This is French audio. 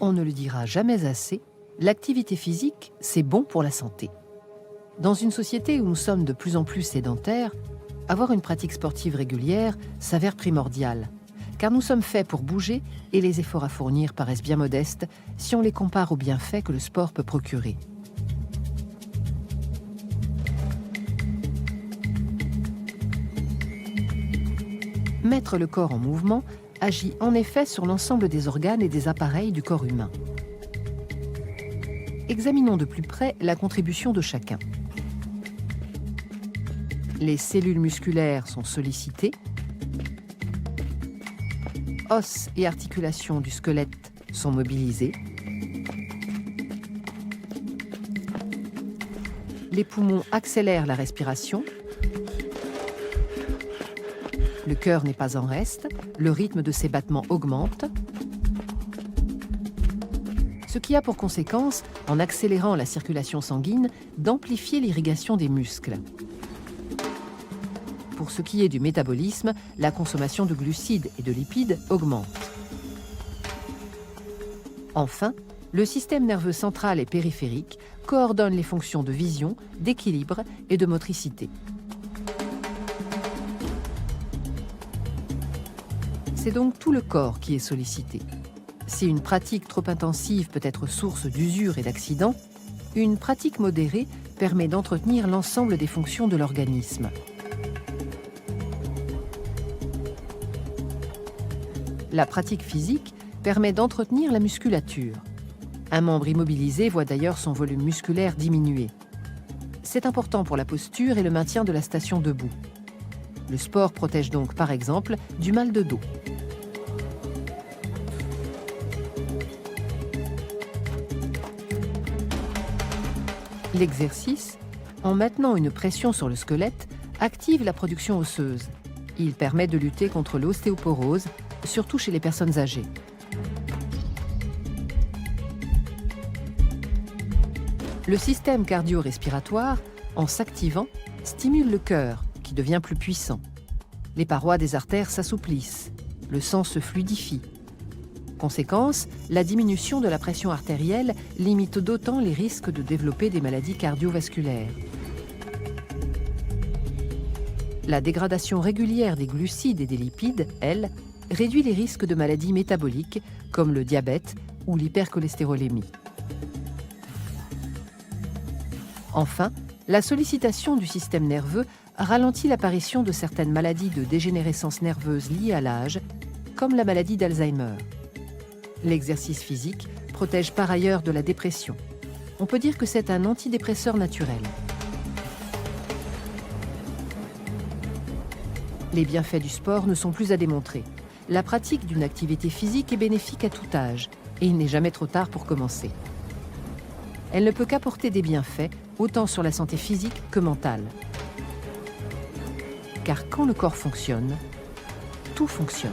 On ne le dira jamais assez, l'activité physique, c'est bon pour la santé. Dans une société où nous sommes de plus en plus sédentaires, avoir une pratique sportive régulière s'avère primordial, car nous sommes faits pour bouger et les efforts à fournir paraissent bien modestes si on les compare aux bienfaits que le sport peut procurer. Mettre le corps en mouvement agit en effet sur l'ensemble des organes et des appareils du corps humain. Examinons de plus près la contribution de chacun. Les cellules musculaires sont sollicitées, os et articulations du squelette sont mobilisés, les poumons accélèrent la respiration, le cœur n'est pas en reste, le rythme de ses battements augmente, ce qui a pour conséquence, en accélérant la circulation sanguine, d'amplifier l'irrigation des muscles. Pour ce qui est du métabolisme, la consommation de glucides et de lipides augmente. Enfin, le système nerveux central et périphérique coordonne les fonctions de vision, d'équilibre et de motricité. C'est donc tout le corps qui est sollicité. Si une pratique trop intensive peut être source d'usure et d'accidents, une pratique modérée permet d'entretenir l'ensemble des fonctions de l'organisme. La pratique physique permet d'entretenir la musculature. Un membre immobilisé voit d'ailleurs son volume musculaire diminuer. C'est important pour la posture et le maintien de la station debout. Le sport protège donc, par exemple, du mal de dos. L'exercice, en maintenant une pression sur le squelette, active la production osseuse. Il permet de lutter contre l'ostéoporose, surtout chez les personnes âgées. Le système cardio-respiratoire, en s'activant, stimule le cœur, qui devient plus puissant. Les parois des artères s'assouplissent, le sang se fluidifie. Conséquence, la diminution de la pression artérielle limite d'autant les risques de développer des maladies cardiovasculaires. La dégradation régulière des glucides et des lipides, elle, réduit les risques de maladies métaboliques comme le diabète ou l'hypercholestérolémie. Enfin, la sollicitation du système nerveux ralentit l'apparition de certaines maladies de dégénérescence nerveuse liées à l'âge, comme la maladie d'Alzheimer. L'exercice physique protège par ailleurs de la dépression. On peut dire que c'est un antidépresseur naturel. Les bienfaits du sport ne sont plus à démontrer. La pratique d'une activité physique est bénéfique à tout âge et il n'est jamais trop tard pour commencer. Elle ne peut qu'apporter des bienfaits, autant sur la santé physique que mentale. Car quand le corps fonctionne, tout fonctionne.